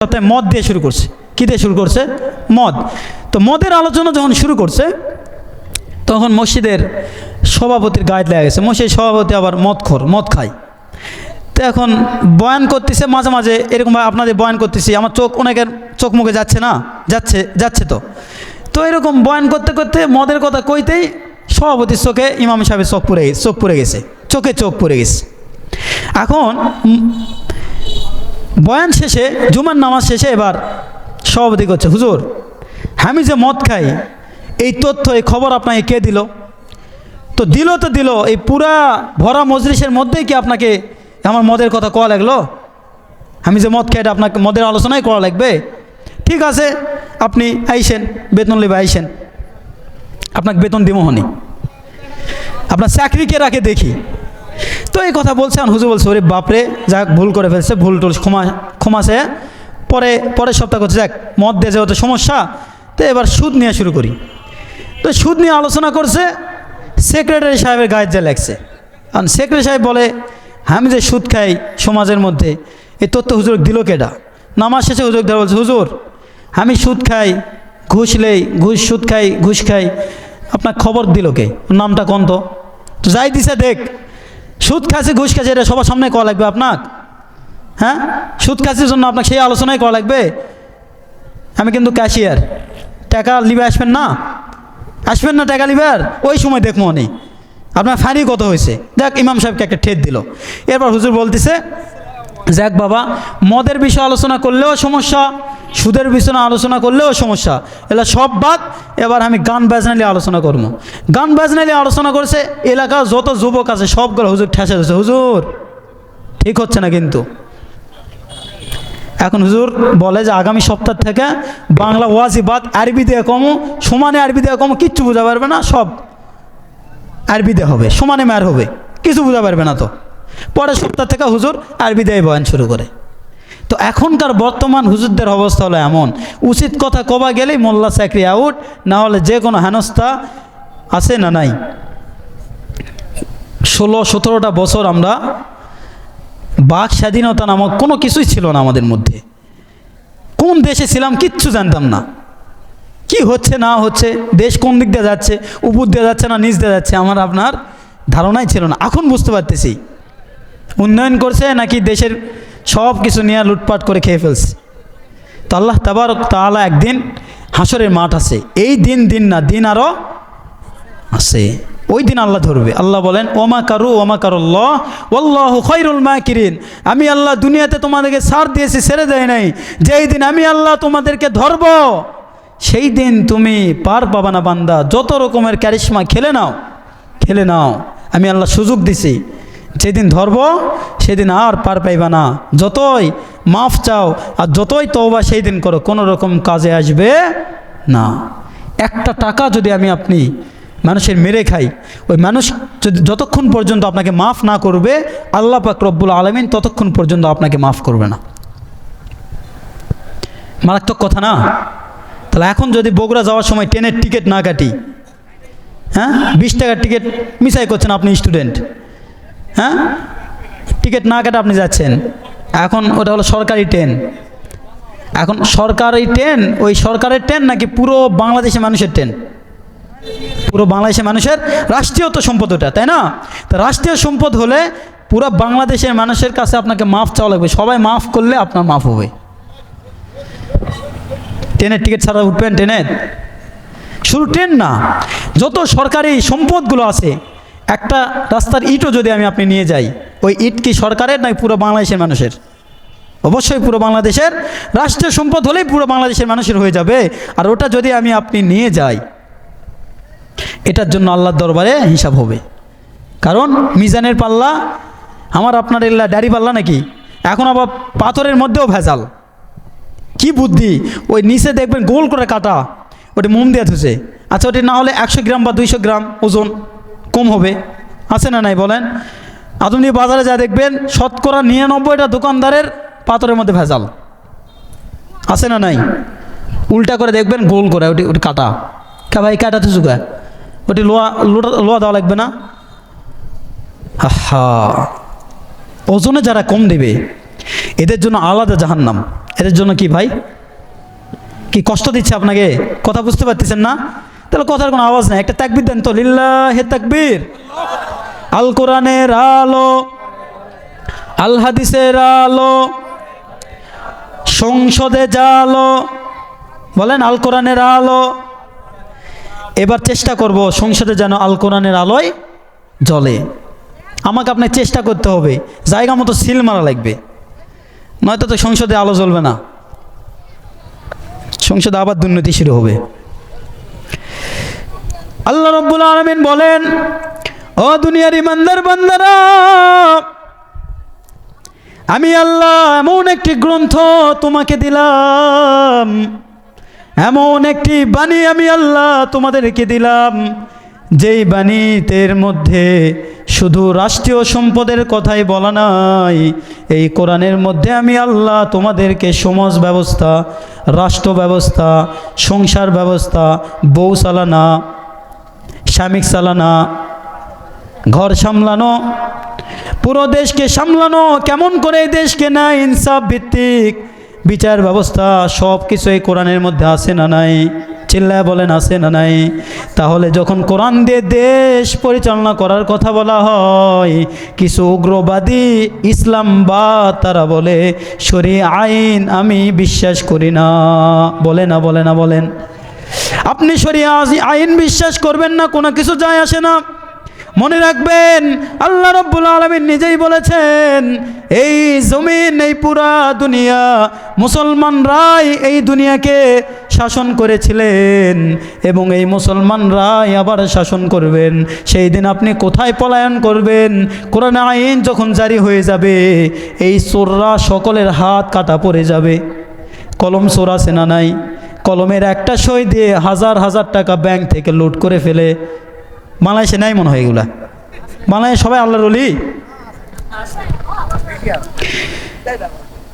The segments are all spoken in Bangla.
মদ দিয়ে শুরু করছে। কী দিয়ে শুরু করছে? মদ। তো মদের আলোচনা যখন শুরু করছে তখন মসজিদের সভাপতির গায়ে লেগে গেছে। মসজিদের সভাপতি আবার মদ খায়। তো এখন বয়ান করতেছে, মাঝে মাঝে এরকমভাবে আপনাদের বয়ান করতেছি, আমার অনেকের চোখ মুখে যাচ্ছে না, যাচ্ছে তো এরকম বয়ান করতে করতে মদের কথা কইতেই সভাপতির চোখে ইমাম সাহেবের চোখ পড়ে গেছে, চোখ পড়ে গেছে। এখন বয়ান শেষে, জুমার নামাজ শেষে এবার সভাপতি করছে, হুজুর আমি যে মদ খাই এই তথ্য, এই খবর আপনাকে কে দিল? তো দিল এই পুরা ভরা মজলিসের মধ্যেই কি আপনাকে আমার মদের কথা কওয়া লাগলো? আমি যে মদ খাই এটা আপনাকে মদের আলোচনায় করা লাগবে? ঠিক আছে, আপনি আইসেন, বেতন নেবে, আইসেন, আপনাকে বেতন দিব হনি, আপনার চাকরিকে রাখে দেখি। তো এই কথা বলছে, হুজুর বলছে, ওরে বাপরে, যাক ভুল করে ফেলছে, ভুল টুল ক্ষমাছে। পরের সপ্তাহ করছে, যাক মদ দিয়ে যেহেতু সমস্যা, তো এবার সুদ নিয়ে শুরু করি। তো সুদ নিয়ে আলোচনা করছে, সেক্রেটারি সাহেবের গায়ে যা লাগছে। আর সেক্রেটারি সাহেব বলে, আমি যে সুদ খাই সমাজের মধ্যে, এই তথ্য হুজুর দিল কেডা? নামাজ শেষে হুজুর ধরে বলছে, হুজুর আমি সুদ খাই, ঘুষ খাই, আপনার খবর দিল কে? নামটা কোন? তো যাই দিছে দেখ, সুদ খাচ্ছি ঘুষ খাচ্ছি এটা সবার সামনে করা লাগবে আপনার? হ্যাঁ, সুদ খাচ্ছির জন্য আপনাকে সেই আলোচনায় করা লাগবে? আমি কিন্তু ক্যাশিয়ার, টাকা লিবে আসবেন না টাকা লিবার, ওই সময় দেখবো নি আপনার ফাইনি কত হয়েছে। দেখ ইমাম সাহেবকে একটা ঠেট দিল। এরপর হুজুর বলতেছে, যাক বাবা, মদের বিষয়ে আলোচনা করলেও সমস্যা, সুদের বিষয়ে আলোচনা করলেও সমস্যা, এলা সব বাদ, এবার আমি গান বাজনা নিয়ে আলোচনা করবো। গান বাজনা নিয়ে আলোচনা করছে, এলাকার যত যুবক আছে সবগুলো হুজুর ঠেসে দিচ্ছে, হুজুর ঠিক হচ্ছে না কিন্তু। এখন হুজুর বলে যে আগামী সপ্তাহ থেকে বাংলা ওয়াজি বাদ, আরবি দিয়ে কমো, সমানে আরবি দিয়ে কমো, কিচ্ছু বোঝা পারবে না, সব আরবি দিয়ে হবে, সমানে মার হবে, কিছু বোঝা পারবে না। তো পরের সপ্তাহ থেকে হুজুর আরবি দিয়ে বয়ান শুরু করে। তো এখনকার বর্তমান হুজুরদের অবস্থা হলো এমন, উচিত কথা কবা গেলেই মোল্লা চাকরি আউট, না হলে যে কোনো হেনস্থা আছে না নাই। 16-17টা বছর আমরা বাক স্বাধীনতা নামক কোনো কিছুই ছিল না আমাদের মধ্যে। কোন দেশে ছিলাম কিচ্ছু জানতাম না, কি হচ্ছে না হচ্ছে, দেশ কোন দিক দিয়ে যাচ্ছে, উপর দিয়ে যাচ্ছে না নিচ দিয়ে যাচ্ছে, আমার আপনার ধারণাই ছিল না। এখন বুঝতে পারতেছি উন্নয়ন করছে নাকি দেশের সব কিছু নিয়ে লুটপাট করে খেয়ে ফেলছে। তো আল্লাহ তাবারক তাআলা একদিন হাসরের মাঠ আছে, এই দিন না, দিন আরও আছে, ওই দিন আল্লাহ ধরবে। আল্লাহ বলেন, ওমা কারুল্লাহ ওয়াল্লাহু খায়রুল মাকিরিন, আমি আল্লাহ দুনিয়াতে তোমাদেরকে ছাড় দিয়েছি, ছেড়ে দেয় নাই। যেই দিন আমি আল্লাহ তোমাদেরকে ধরব, সেই দিন তুমি পার পাবা না বান্দা, যত রকমের ক্যারিশমা খেলে নাও, আমি আল্লাহ সুযোগ দিছি, যেদিন ধরব সেদিন আর পার পাইবা না। যতই মাফ চাও আর যতই তওবা সেই দিন করো, কোনো রকম কাজে আসবে না। একটা টাকা যদি আপনি মানুষের মেরে খাই, ওই মানুষ যতক্ষণ পর্যন্ত আপনাকে মাফ না করবে আল্লাহ পাক রব্বুল আলামিন ততক্ষণ পর্যন্ত আপনাকে মাফ করবে না। মারাত্মক কথা না? তাহলে এখন যদি বগুড়া যাওয়ার সময় ট্রেনের টিকিট না কাটি, হ্যাঁ 20 টাকার টিকিট মিসাই করছেন আপনি স্টুডেন্ট, হ্যাঁ টিকিট না কাটা আপনি যাচ্ছেন, এখন ওটা হলো সরকারি ট্রেন। এখন সরকারি ট্রেন, ওই সরকারের ট্রেন নাকি পুরো বাংলাদেশের মানুষের ট্রেন? পুরো বাংলাদেশের মানুষের রাষ্ট্রীয় তো সম্পদ ওটা, তাই না? তো রাষ্ট্রীয় সম্পদ হলে পুরো বাংলাদেশের মানুষের কাছে আপনাকে মাফ চাওয়া লাগবে, সবাই মাফ করলে আপনার মাফ হবে। ট্রেনের টিকিট ছাড়া উঠবেন ট্রেনের? শুধু ট্রেন না, যত সরকারি সম্পদগুলো আছে, একটা রাস্তার ইটও যদি আপনি নিয়ে যাই, ওই ইট কি সরকারের নাকি পুরো বাংলাদেশের মানুষের? অবশ্যই পুরো বাংলাদেশের। রাষ্ট্রীয় সম্পদ হলেই পুরো বাংলাদেশের মানুষের হয়ে যাবে। আর ওটা যদি আপনি নিয়ে যাই, এটার জন্য আল্লাহর দরবারে হিসাব হবে। কারণ মিজানের পাল্লা আমার আপনার এগুলা ডাড়ি পাল্লা নাকি? এখন আবার পাথরের মধ্যেও ভেজাল। কি বুদ্ধি, ওই নিচে দেখবেন গোল করে কাটা, ওটি মোম দিয়ে থুছে। আচ্ছা, ওটি না হলে 100 গ্রাম বা 200 গ্রাম ওজন কম হবে, আছে না নাই বলেন? আপনি বাজারে যা দেখবেন 99% দোকানদারের পাথরের মধ্যে ভেজাল, আছে না নাই? উল্টা করে দেখবেন গোল করে ওটি কাটা, ভাই কাটা থুসু গা, ওটি লোয়া দেওয়া লাগবে না? ওজনে যারা কম দেবে এদের জন্য আলাদা জাহান্নাম। এদের জন্য কি ভাই, কি কষ্ট দিচ্ছে আপনাকে? কথা বুঝতে পারতেছেন না? তাহলে কথার কোনো আওয়াজ নেই, একটা তাকবীর দেন তো, লিল্লাহে তাকবীর। আল কোরআনের আলো, আল হাদিসের আলো, সংসদে জালো, বলেন আল কোরআনের আলো। এবার চেষ্টা করব সংসদে যেন আল কোরআনের আলোয় জ্বলে। আমাকে আপনার চেষ্টা করতে হবে, জায়গা মতো সিল মারা লাগবে, নয়তো তো সংসদে আলো জ্বলবে না, সংসদে আবার দুর্নীতি শুরু হবে। আল্লাহ রাব্বুল আলামিন বলেন, ও দুনিয়ার ইমানদার বান্দারা, আমি আল্লাহ এমন একটি গ্রন্থ তোমাকে দিলাম, এমন একটি বাণী আমি আল্লাহ তোমাদেরকে দিলাম, যেই বাণীতের মধ্যে শুধু রাষ্ট্রীয় সম্পদের কথাই বলা নাই, এই কোরআনের মধ্যে আমি আল্লাহ তোমাদেরকে সমাজ ব্যবস্থা, রাষ্ট্র ব্যবস্থা, সংসার ব্যবস্থা, বউ চালানা, স্বামী চালানা, ঘর সামলানো, পুরো দেশকে সামলানো, কেমন করে এই দেশকে না ইনসাফ ভিত্তিক বিচার ব্যবস্থা, সব কিছু এই কোরআনের মধ্যে আছে না নাই? চিল্লায় বলেন আছে না নাই? তাহলে যখন কোরআন দিয়ে দেশ পরিচালনা করার কথা বলা হয়, কিছু উগ্রবাদী ইসলামবাদ তারা বলে শরীয়ত আইন আমি বিশ্বাস করি না, বলে না বলে না? বলেন আপনি শরীয়ত আইন বিশ্বাস করবেন না, কোনো কিছু যায় আসে না। মনে রাখবেন আল্লাহ রাব্বুল আলামিন নিজেই বলেছেন, এই জমিন, এই পুরা দুনিয়া মুসলমানরাই এই দুনিয়াকে শাসন করেছিলেন এবং এই মুসলমানরাই আবার শাসন করবেন। সেই দিন আপনি কোথায় পলায়ন করবেন? কোরআন আইন যখন জারি হয়ে যাবে, এই চোররা সকলের হাত কাটা পড়ে যাবে। কলম চোর আছে না নাই? কলমের একটা সই দিয়ে হাজার হাজার টাকা ব্যাংক থেকে লুট করে ফেলে। বাংলাদেশে নাই মনে হয় এগুলা? বাংলাদেশে সবাই আল্লাহর ওলি।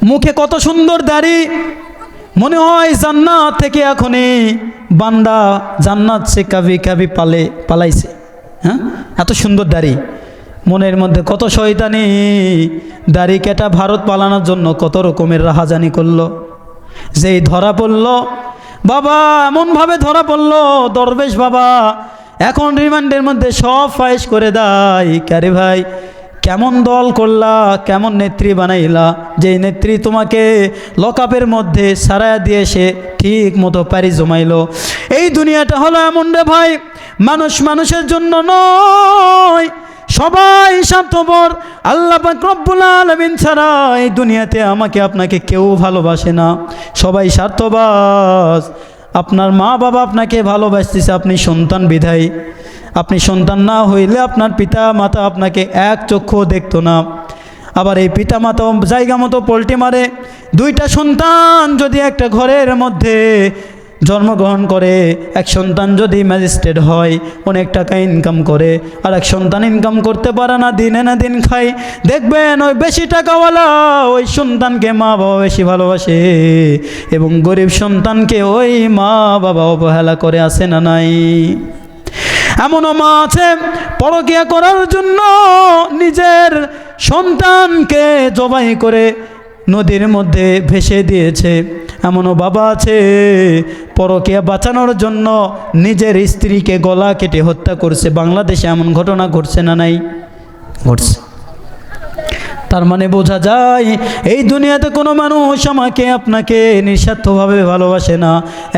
মুখে কত সুন্দর দাড়ি, মনে হয় জান্নাত থেকে এখনই বান্দা জান্নাত সে কাবি কাবি পালাইছে। হ্যাঁ, এত সুন্দর দাড়ি, মনের মধ্যে কত শয়তানি। দাড়ি কেটা ভারত পালানোর জন্য কত রকমের রাহাজানি করলো। যেই ধরা পড়ল বাবা, এমনভাবে ধরা পড়ল, দরবেশ বাবা এখন রিমান্ডের মধ্যে সব ফাইস করে দেয়। ক্যারে ভাই, কেমন দল করলা, কেমন নেত্রী বানাইলা, যেই নেত্রী তোমাকে লকআপের মধ্যে সারায়া দিয়ে সে ঠিক মতো পারি জমাইলো। এই দুনিয়াটা হলো এমন রে ভাই, মানুষ মানুষের জন্য নয়, সবাই স্বার্থপর। আল্লাহ পাক রব্বুল আলামিন ছাড়া এই দুনিয়াতে আমাকে আপনাকে কেউ ভালোবাসে না, সবাই স্বার্থবাজ। আপনার মা বাবা আপনাকে ভালোবাসতেছে, আপনি সন্তান বিধায়। আপনি সন্তান না হইলে আপনার পিতা মাতা আপনাকে এক চক্ষু দেখতো না। আবার এই পিতা মাতা জায়গা মতো পোল্টি মারে। দুইটা সন্তান যদি একটা ঘরের মধ্যে জন্মগ্রহণ করে, এক সন্তান যদি ম্যাজিস্ট্রেট হয়, অনেক টাকা ইনকাম করে, আর এক সন্তান ইনকাম করতে পারে না, দিনে না দিন খায়, দেখবেন ওই বেশি টাকাওয়ালা ওই সন্তানকে মা বাবা বেশি ভালোবাসে এবং গরিব সন্তানকে ওই মা বাবা অবহেলা করে, আসে না নাই? এমনও মা আছে পরকিয়া করার জন্য নিজের সন্তানকে জবাই করে নদীর মধ্যে ভেসে দিয়েছে। এমনও বাবা আছে পরকিয়া বাঁচানোর জন্য নিজের স্ত্রীকে গলা কেটে হত্যা করছে। বাংলাদেশে এমন ঘটনা ঘটছে না নাই? ঘটছে। তার মানে বোঝা যায় এই দুনিয়াতে কোনো মানুষ আমাকে আপনাকে নিঃস্বার্থভাবে ভালোবাসে না,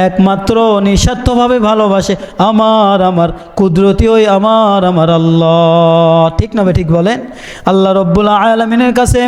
একমাত্র নিঃস্বার্থভাবে ভালোবাসে আমার কুদরতি ওই আমার আল্লাহ। ঠিক না? ঠিক বলেন? আল্লাহ রব্বুল আলামিনের কাছে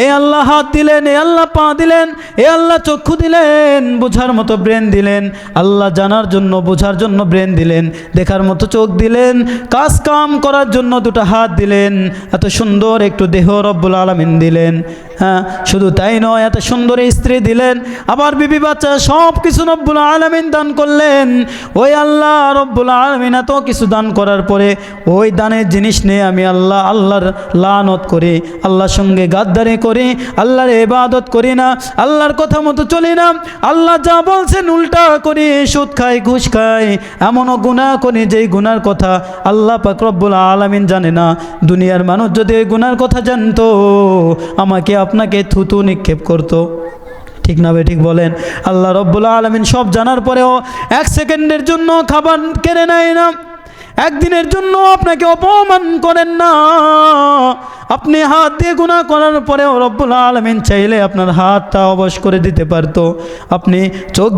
এই আল্লাহ হাত দিলেন, এই আল্লাহ পা দিলেন, এই আল্লাহ চক্ষু দিলেন, বোঝার মতো ব্রেন দিলেন, আল্লাহ জানার জন্য বোঝার জন্য ব্রেন দিলেন, দেখার মতো চোখ দিলেন, কাজ কাম করার জন্য দুটো হাত দিলেন, এত সুন্দর একটু দেহ রব্বুল আলামিন দিলেন। হ্যাঁ, শুধু তাই নয়, এত সুন্দর স্ত্রী দিলেন, আবার বিবি বাচ্চা সব কিছু রব্বুল আলামিন দান করলেন। ওই আল্লাহ রব্বুল আলামিন এত কিছু দান করার পরে ওই দানের জিনিস নিয়ে আমি আল্লাহর লানত করি, আল্লাহর সঙ্গে গাদ্দারি করি, আল্লাহর ইবাদত করি না, আল্লাহর কথা মতো চলি না, আল্লাহ যা বলছেন উল্টা করি, সুদ খাই, ঘুষ খাই, এমনও গুনাহ করি যেই গুনার কথা আল্লাহ পাক রব্বুল আলামিন জানে না। দুনিয়ার মানুষ যদি ওই গুনার কথা জানতো আমাকে আপনাকে থুতু নিক্ষেপ করতো। ঠিক না ঠিক বলেন? আল্লাহ রব্বুল আলামিন সব জানার পরেও এক সেকেন্ডের জন্য খাবার কেড়ে নেয় না, একদিনের জন্য আপনাকে অপমান করেন না। আপনি হাত দিয়ে গুনাহ করার পরেও রব্বুল আলামিন চাইলে আপনার হাতটা অবশ করে দিতে পারতো। আপনি চোখ